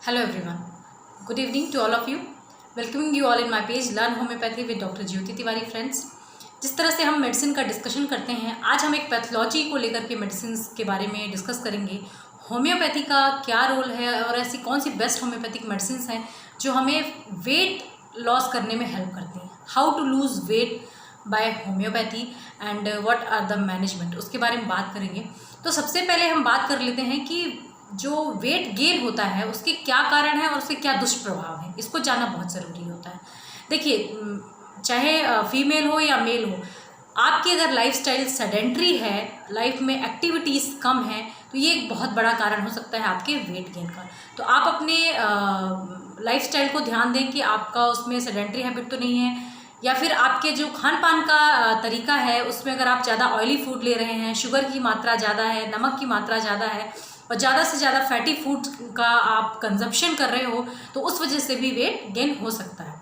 Hello everyone. Good evening to all of you. Welcoming you all in my page Learn Homeopathy with Dr. Jyoti Tiwari friends. जिस तरह से हम medicine का discussion करते हैं, आज हम एक पैथोलॉजी को लेकर के मेडिसिन के बारे में डिस्कस करेंगे. होम्योपैथी का क्या रोल है और ऐसी कौन सी बेस्ट होम्योपैथिक मेडिसिन हैं जो हमें वेट लॉस करने में हेल्प करती हैं. How to lose weight by homeopathy and what are the management, उसके बारे में बात करेंगे. तो सबसे पहले हम बात कर लेते हैं कि जो वेट गेन होता है उसके क्या कारण है और उसके क्या दुष्प्रभाव है. इसको जानना बहुत ज़रूरी होता है. देखिए, चाहे फीमेल हो या मेल हो, आपकी अगर लाइफस्टाइल सेडेंट्री है, लाइफ में एक्टिविटीज़ कम है, तो ये एक बहुत बड़ा कारण हो सकता है आपके वेट गेन का. तो आप अपने लाइफस्टाइल को ध्यान दें कि आपका उसमें सेडेंट्री हैबिट तो नहीं है, या फिर आपके जो खान पान का तरीका है उसमें अगर आप ज़्यादा ऑयली फूड ले रहे हैं, शुगर की मात्रा ज़्यादा है, नमक की मात्रा ज़्यादा है और ज़्यादा से ज़्यादा फैटी फूड का आप कंजप्शन कर रहे हो, तो उस वजह से भी वेट गेन हो सकता है.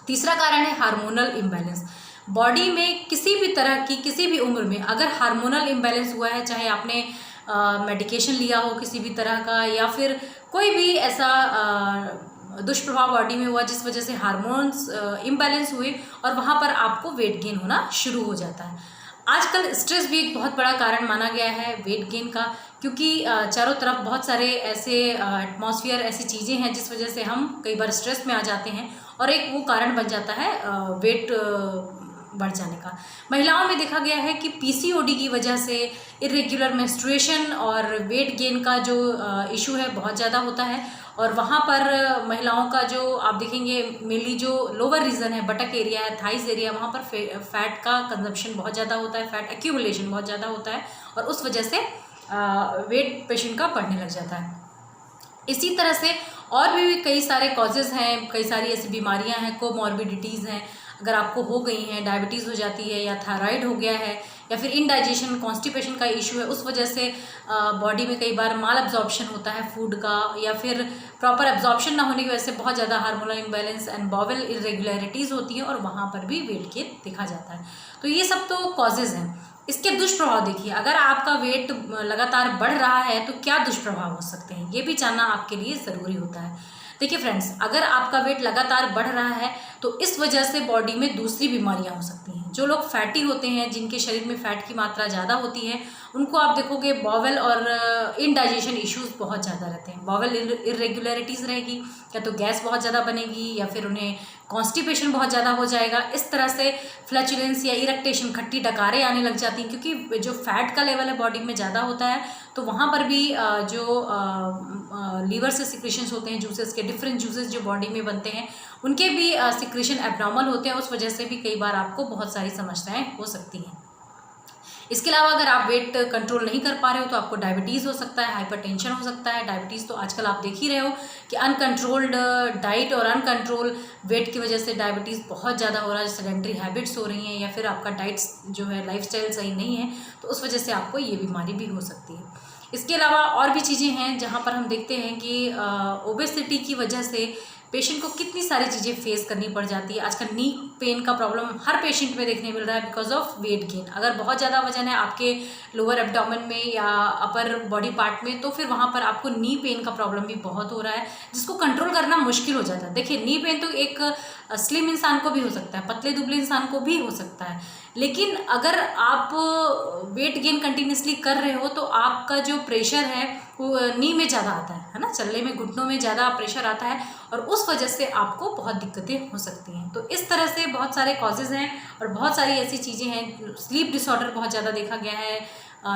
तीसरा कारण है हार्मोनल इम्बैलेंस. बॉडी में किसी भी तरह की किसी भी उम्र में अगर हार्मोनल इम्बैलेंस हुआ है, चाहे आपने मेडिकेशन लिया हो किसी भी तरह का, या फिर कोई भी ऐसा दुष्प्रभाव बॉडी में हुआ जिस वजह से हार्मोन्स इम्बैलेंस हुए और वहाँ पर आपको वेट गेन होना शुरू हो जाता है. आजकल स्ट्रेस भी एक बहुत बड़ा कारण माना गया है वेट गेन का, क्योंकि चारों तरफ बहुत सारे ऐसे एटमॉस्फेयर, ऐसी चीज़ें हैं जिस वजह से हम कई बार स्ट्रेस में आ जाते हैं और एक वो कारण बन जाता है वेट बढ़ जाने का. महिलाओं में देखा गया है कि पीसीओडी की वजह से इरेग्युलर मेंस्ट्रुएशन और वेट गेन का जो इशू है बहुत ज़्यादा होता है. और वहाँ पर महिलाओं का जो आप देखेंगे मेनली जो लोअर रीजन है, बटक एरिया है, थाइस एरिया, वहाँ पर फैट का कंजप्शन बहुत ज़्यादा होता है, फैट एक्यूमुलेशन बहुत ज़्यादा होता है और उस वजह से वेट पेशेंट का बढ़ने लग जाता है. इसी तरह से और भी कई सारे कॉजेज़ हैं, कई सारी ऐसी बीमारियां हैं, कोमॉर्बिडिटीज़ हैं. अगर आपको हो गई हैं, डायबिटीज़ हो जाती है या थायराइड हो गया है या फिर इनडाइजेशन कॉन्स्टिपेशन का इशू है, उस वजह से बॉडी में कई बार माल एब्जॉर्प्शन होता है फूड का, या फिर प्रॉपर एब्जॉर्प्शन ना होने की वजह से बहुत ज़्यादा hormonal imbalance and bowel irregularities होती हैं और वहाँ पर भी वेट गेन देखा जाता है. तो ये सब तो कॉजेज़ हैं. इसके दुष्प्रभाव देखिए, अगर आपका वेट लगातार बढ़ रहा है तो क्या दुष्प्रभाव हो सकते हैं, ये भी जानना आपके लिए ज़रूरी होता है. देखिए फ्रेंड्स, अगर आपका वेट लगातार बढ़ रहा है तो इस वजह से बॉडी में दूसरी बीमारियां हो सकती हैं. जो लोग फैटी होते हैं, जिनके शरीर में फैट की मात्रा ज़्यादा होती है, उनको आप देखोगे बॉवल और इनडाइजेशन इश्यूज बहुत ज़्यादा रहते हैं. बॉवल इरेगुलरिटीज़ रहेगी, या तो गैस बहुत ज़्यादा बनेगी या फिर उन्हें कॉन्स्टिपेशन बहुत ज़्यादा हो जाएगा. इस तरह से फ्लैचुलेंस या इरेक्टेशन, खट्टी डकारें आने लग जाती हैं, क्योंकि जो फैट का लेवल है बॉडी में ज़्यादा होता है, तो वहाँ पर भी जो लीवर से सिक्रेशंस होते हैं, जूसेस के डिफरेंट जूसेस जो बॉडी में बनते हैं, उनके भी सिक्रेशन एब्नॉर्मल होते हैं. उस वजह से भी कई बार आपको बहुत सारी समस्याएं हो सकती हैं. इसके अलावा अगर आप वेट कंट्रोल नहीं कर पा रहे हो तो आपको डायबिटीज़ हो सकता है, हाइपरटेंशन हो सकता है. डायबिटीज़ तो आजकल आप देख ही रहे हो कि अनकंट्रोल्ड डाइट और अनकंट्रोल वेट की वजह से डायबिटीज़ बहुत ज़्यादा हो रहा है. सेडेंट्री हैबिट्स हो रही हैं या फिर आपका डाइट्स जो है, लाइफस्टाइल सही नहीं है, तो उस वजह से आपको ये बीमारी भी हो सकती है. इसके अलावा और भी चीज़ें हैं जहाँ पर हम देखते हैं कि ओबेसिटी की वजह से पेशेंट को कितनी सारी चीज़ें फेस करनी पड़ जाती है. आजकल नी पेन का प्रॉब्लम हर पेशेंट में देखने मिल रहा है बिकॉज ऑफ वेट गेन. अगर बहुत ज़्यादा वजन है आपके लोअर एब्डोमेन में या अपर बॉडी पार्ट में, तो फिर वहाँ पर आपको नी पेन का प्रॉब्लम भी बहुत हो रहा है, जिसको कंट्रोल करना मुश्किल हो जाता है. देखिए, नी पेन तो एक स्लिम इंसान को भी हो सकता है, पतले दुबले इंसान को भी हो सकता है, लेकिन अगर आप वेट गेन कंटिन्यूसली कर रहे हो तो आपका जो प्रेशर है वो नी में ज़्यादा आता है ना, चलने में, घुटनों में ज़्यादा प्रेशर आता है और उस वजह से आपको बहुत दिक्कतें हो सकती हैं. तो इस तरह से बहुत सारे कॉजेज़ हैं और बहुत सारी ऐसी चीज़ें हैं. स्लीप डिसऑर्डर बहुत ज़्यादा देखा गया है,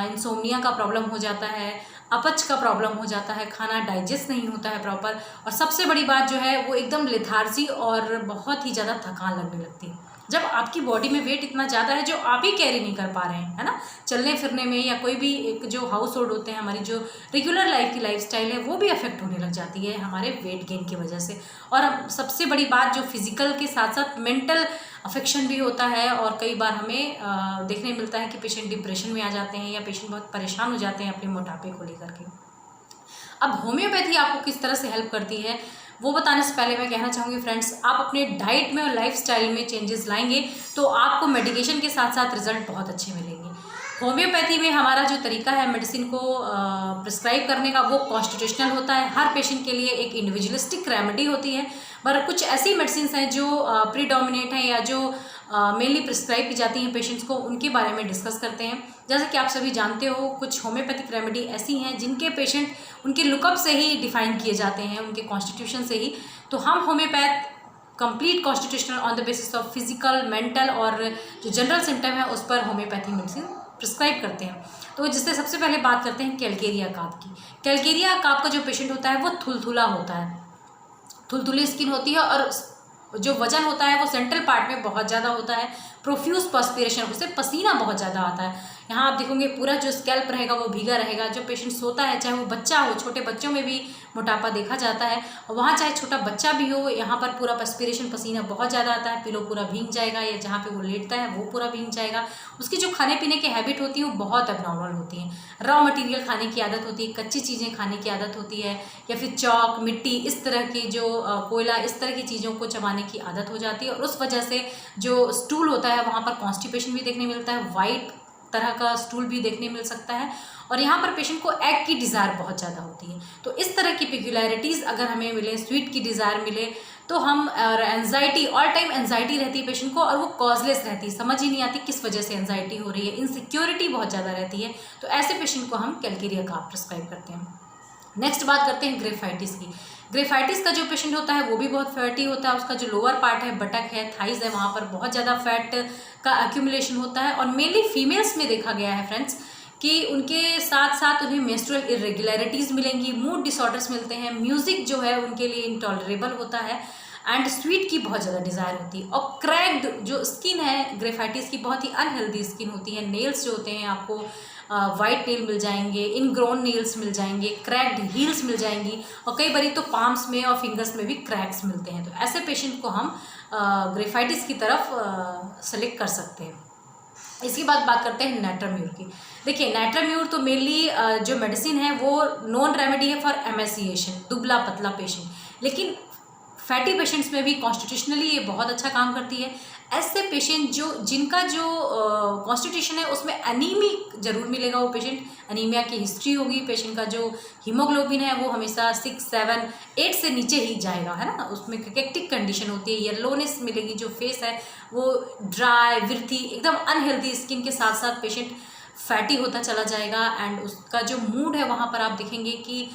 इंसोम्निया का प्रॉब्लम हो जाता है, अपच का प्रॉब्लम हो जाता है, खाना डाइजेस्ट नहीं होता है प्रॉपर, और सबसे बड़ी बात जो है वो एकदम लेथार्जी और बहुत ही ज़्यादा थकान लगने लगती है. जब आपकी बॉडी में वेट इतना ज़्यादा है जो आप ही कैरी नहीं कर पा रहे हैं, है ना, चलने फिरने में, या कोई भी एक जो हाउस होल्ड होते हैं, हमारी जो रेगुलर लाइफ की लाइफस्टाइल है, वो भी अफेक्ट होने लग जाती है हमारे वेट गेन की वजह से. और सबसे बड़ी बात, जो फिजिकल के साथ साथ मेंटल अफेक्शन भी होता है, और कई बार हमें देखने मिलता है कि पेशेंट डिप्रेशन में आ जाते हैं या पेशेंट बहुत परेशान हो जाते हैं अपने मोटापे को लेकर के. अब होम्योपैथी आपको किस तरह से हेल्प करती है वो बताने से पहले मैं कहना चाहूँगी फ्रेंड्स, आप अपने डाइट में और लाइफस्टाइल में चेंजेस लाएंगे तो आपको मेडिकेशन के साथ साथ रिजल्ट बहुत अच्छे मिलेंगे. होम्योपैथी में हमारा जो तरीका है मेडिसिन को प्रिस्क्राइब करने का वो कॉन्स्टिट्यूशनल होता है। हर पेशेंट के लिए एक इंडिविजुअलिस्टिक रेमेडी होती है, पर कुछ ऐसी मेडिसिन हैं जो प्रीडोमिनेट हैं या जो मेनली प्रिस्क्राइब की जाती हैं पेशेंट्स को, उनके बारे में डिस्कस करते हैं। जैसे कि आप सभी जानते हो, कुछ होम्योपैथिक रेमेडी ऐसी हैं जिनके पेशेंट उनके लुकअप से ही डिफाइन किए जाते हैं, उनके कॉन्स्टिट्यूशन से ही। तो हम homeopath complete constitutional on the basis of physical, mental और जो जनरल सिम्टम है उस पर होम्योपैथी मेडिसिन प्रिस्क्राइब करते हैं। तो जिससे सबसे पहले बात करते हैं कैलकेरिया काफ की। कैलकेरिया काफ का जो पेशेंट होता है वो थुलथुला होता है, थुलथुली स्किन होती है और जो वजन होता है वो सेंट्रल पार्ट में बहुत ज़्यादा होता है। प्रोफ्यूज पर्स्पिरेशन, उससे पसीना बहुत ज़्यादा आता है। यहाँ आप देखोगे पूरा जो स्कैल्प रहेगा वो भीगा रहेगा। जो पेशेंट सोता है, चाहे वो बच्चा हो, छोटे बच्चों में भी मोटापा देखा जाता है, और वहाँ चाहे छोटा बच्चा भी हो, यहाँ पर पूरा पर्स्पिरेशन, पसीना बहुत ज़्यादा आता है। पिलो पूरा भीग जाएगा या जहाँ पे वो लेटता है वो पूरा भीग जाएगा। उसकी जो खाने पीने की हैबिट होती है वो बहुत एबनॉर्मल होती है। रॉ मटेरियल खाने की आदत होती है, कच्ची चीज़ें खाने की आदत होती है, या फिर चौक, मिट्टी, इस तरह की जो कोयला, इस तरह की चीज़ों को चबाने की आदत हो जाती है। और उस वजह से जो स्टूल होता है वहाँ पर कॉन्स्टिपेशन भी देखने मिलता है, वाइट तरह का स्टूल भी देखने मिल सकता है। और यहाँ पर पेशेंट को एग की डिज़ायर बहुत ज़्यादा होती है। तो इस तरह की पेक्युलैरिटीज़ अगर हमें मिले, स्वीट की डिज़ायर मिले, तो हम, और एंजाइटी, ऑल टाइम एंजाइटी रहती है पेशेंट को, और वो कॉजलेस रहती है, समझ ही नहीं आती किस वजह से एंजाइटी हो रही है, इनसिक्योरिटी बहुत ज़्यादा रहती है, तो ऐसे पेशेंट को हम कैलकेरिया काफ प्रिस्क्राइब करते हैं। नेक्स्ट बात करते हैं ग्रेफाइटिस की। ग्रेफाइटिस का जो पेशेंट होता है वो भी बहुत फैटी होता है। उसका जो लोअर पार्ट है, बटक है, थाइज है, वहाँ पर बहुत ज़्यादा फैट का एक्यूमुलेशन होता है। और मेनली फीमेल्स में देखा गया है फ्रेंड्स कि उनके साथ साथ उन्हें मेंस्ट्रुअल इरेगुलरिटीज़ मिलेंगी, मूड डिसऑर्डर्स मिलते हैं, म्यूज़िक जो है उनके लिए इंटॉलरेबल होता है, एंड स्वीट की बहुत ज़्यादा डिज़ायर होती है। और क्रैक्ड जो स्किन है ग्रेफाइटिस की, बहुत ही अनहेल्दी स्किन होती है। नेल्स जो होते हैं आपको वाइट नेल मिल जाएंगे, इनग्रोन नेल्स मिल जाएंगे, क्रैक्ड हील्स मिल जाएंगी, और कई बारी तो पाम्स में और फिंगर्स में भी क्रैक्स मिलते हैं। तो ऐसे पेशेंट को हम ग्रेफाइटिस की तरफ सेलेक्ट कर सकते हैं। इसके बाद बात करते हैं नाइट्राम्यूर की। देखिए, नाइट्राम्यूर तो मेनली जो मेडिसिन है वो नॉन रेमेडी है फॉर एमेसिएशन, दुबला पतला पेशेंट, लेकिन फैटी पेशेंट्स में भी कॉन्स्टिट्यूशनली ये बहुत अच्छा काम करती है। ऐसे पेशेंट जिनका जो कॉन्स्टिट्यूशन है उसमें एनीमिक जरूर मिलेगा, वो पेशेंट एनीमिया की हिस्ट्री होगी, पेशेंट का जो हीमोग्लोबिन है वो हमेशा 6, 7, 8 से नीचे ही जाएगा, है ना। उसमें कैकेक्टिक कंडीशन होती है, येलोनेस मिलेगी, जो फेस है वो ड्राई, विर्थी, एकदम अनहेल्दी स्किन के साथ साथ पेशेंट फैटी होता चला जाएगा। एंड उसका जो मूड है वहाँ पर आप देखेंगे कि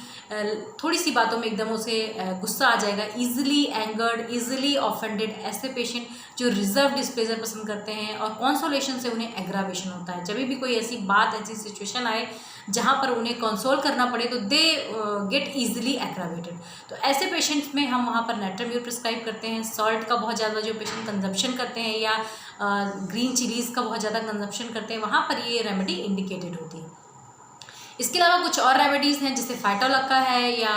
थोड़ी सी बातों में एकदम उसे गुस्सा आ जाएगा, ईजिली एंगर्ड, ईजिली ऑफेंडेड। ऐसे पेशेंट जो रिजर्व डिस्प्लेजर पसंद करते हैं, और कॉन्सोलेशन से उन्हें एग्रावेशन होता है। जब भी कोई ऐसी बात, ऐसी सिचुएशन आए जहाँ पर उन्हें कंसोल करना पड़े, तो दे गेट ईजिली एग्रावेटेड। तो ऐसे पेशेंट्स में हम वहाँ पर नाइट्राम्यूर प्रिस्क्राइब करते हैं। सॉल्ट का बहुत ज़्यादा जो पेशेंट कंजप्शन करते हैं, या ग्रीन चिलीज़ का बहुत ज़्यादा कंजप्शन करते हैं, वहाँ पर ये रेमेडी इंडिकेटेड होती है। इसके अलावा कुछ और रेमेडीज़ हैं, जैसे फाइटोलक्का है या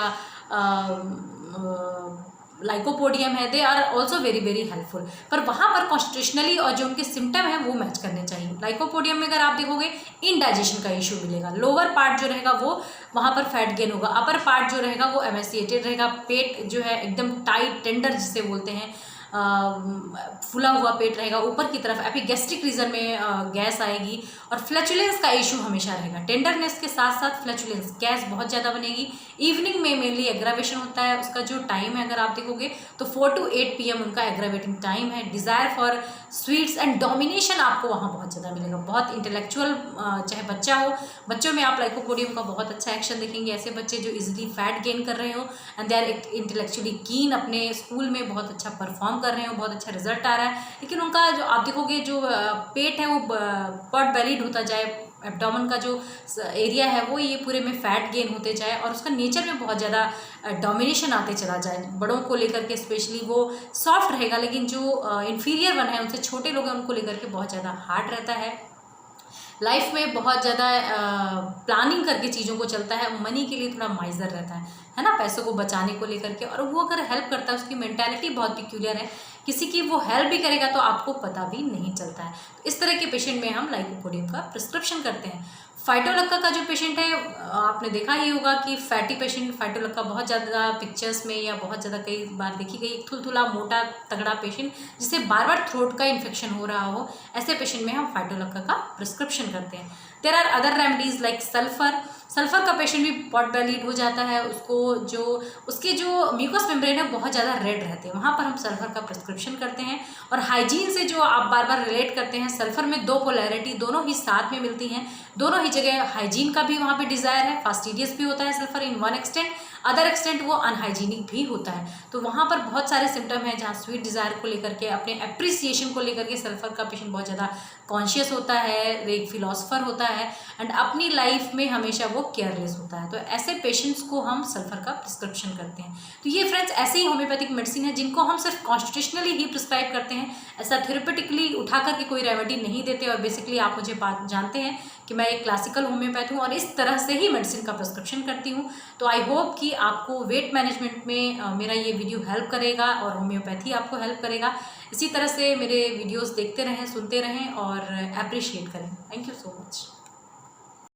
लाइकोपोडियम है, they are also very very helpful. पर वहाँ पर कॉन्स्टिट्यूशनली और जो उनके सिम्टम हैं वो मैच करने चाहिए। लाइकोपोडियम में अगर आप देखोगे इनडाइजेशन का इशू मिलेगा, लोअर पार्ट जो रहेगा वो वहाँ पर फैट गेन होगा, अपर पार्ट जो रहेगा वो एमेसिएटेड रहेगा, पेट जो है एकदम टाइट, टेंडर जिसे बोलते हैं, फुला हुआ पेट रहेगा, ऊपर की तरफ एपिगैस्ट्रिक रीजन में गैस आएगी, और फ्लैचुलेंस का इशू हमेशा रहेगा। टेंडरनेस के साथ साथ फ्लैचुलेंस, गैस बहुत ज़्यादा बनेगी। इवनिंग में मेनली एग्रावेशन होता है। उसका जो टाइम है अगर आप देखोगे तो 4 to 8 PM उनका एग्रावेटिंग टाइम है। Desire for sweets and domination आपको वहाँ बहुत ज़्यादा मिलेगा। बहुत इंटेलेक्चुअल, चाहे बच्चा हो, बच्चों में आप लाइकोपोडियम का बहुत अच्छा एक्शन देखेंगे। ऐसे बच्चे जो इजीली फैट गेन कर रहे हो एंड दे आर इंटेलेक्चुअली कीन, अपने स्कूल में बहुत अच्छा परफॉर्म कर रहे हो, बहुत अच्छा रिजल्ट आ रहा है, लेकिन उनका जो आप देखोगे जो पेट है वो पॉट बेलीड होता जाए, एब्डोमेन का जो एरिया है वो ये पूरे में फैट गेन होते जाए, और उसका नेचर में बहुत ज़्यादा डोमिनेशन आते चला जाए। बड़ों को लेकर के स्पेशली वो सॉफ्ट रहेगा, लेकिन जो इन्फीरियर वन है, उनसे छोटे लोग हैं, उनको लेकर के बहुत ज़्यादा हार्ड रहता है। लाइफ में बहुत ज़्यादा प्लानिंग करके चीज़ों को चलता है, मनी के लिए थोड़ा माइजर रहता है ना, पैसों को बचाने को लेकर के। और वो अगर हेल्प करता है, उसकी मेंटालिटी बहुत पिक्यूलियर है, किसी की वो हेल्प भी करेगा तो आपको पता भी नहीं चलता है। तो इस तरह के पेशेंट में हम लाइकोपोडियम का प्रिस्क्रिप्शन करते हैं। फाइटोलक्का का जो पेशेंट है, आपने देखा ही होगा कि फैटी पेशेंट, फाइटोलक्का बहुत ज़्यादा पिक्चर्स में या बहुत ज़्यादा कई बार देखी गई, थुलथुला मोटा तगड़ा पेशेंट जिसे बार बार थ्रोट का इन्फेक्शन हो रहा हो, ऐसे पेशेंट में हम फाइटोलक्का का प्रिस्क्रिप्शन करते हैं। There are other remedies like sulphur का पेशेंट भी पॉट बेलीड हो जाता है, उसके जो म्यूकस मेम्ब्रेन है बहुत ज़्यादा रेड रहते हैं, वहाँ पर हम सल्फ़र का प्रिस्क्रिप्शन करते हैं। और हाइजीन से जो आप बार बार रिलेट करते हैं, सल्फ़र में 2 पोलैरिटी दोनों ही साथ में मिलती हैं, दोनों ही जगह हाइजीन का भी वहाँ पे डिज़ायर है, फास्टिडियस भी होता है sulphur in one extent, other extent वो अनहाइजीनिक भी होता है। तो वहाँ पर बहुत सारे सिम्टम हैं जहाँ स्वीट डिज़ायर को लेकर के, अपने एप्रिसिएशन को लेकर के सल्फ़र का पेशेंट बहुत ज़्यादा कॉन्शियस होता है, एक फिलोसफर होता है एंड अपनी लाइफ में हमेशा वो केयरलेस होता है। तो ऐसे पेशेंट्स को हम सल्फ़र का प्रिस्क्रिप्शन करते हैं। तो ये फ्रेंड्स ऐसे ही होम्योपैथिक मेडिसिन है जिनको हम सिर्फ कॉन्स्टिट्यूशनली ही प्रिस्क्राइब करते हैं, ऐसा थेरेपेटिकली उठा करके कोई रेमेडी नहीं देते। और बेसिकली आप मुझे जानते हैं कि मैं एक क्लासिकल होम्योपैथ हूँ और इस तरह से ही मेडिसिन का प्रिस्क्रिप्शन करती हूँ। तो आई होप कि आपको वेट मैनेजमेंट में मेरा ये वीडियो हेल्प करेगा और होम्योपैथी आपको हेल्प करेगा। इसी तरह से मेरे वीडियोस देखते रहें, सुनते रहें और अप्रिशिएट करें। Thank you so much.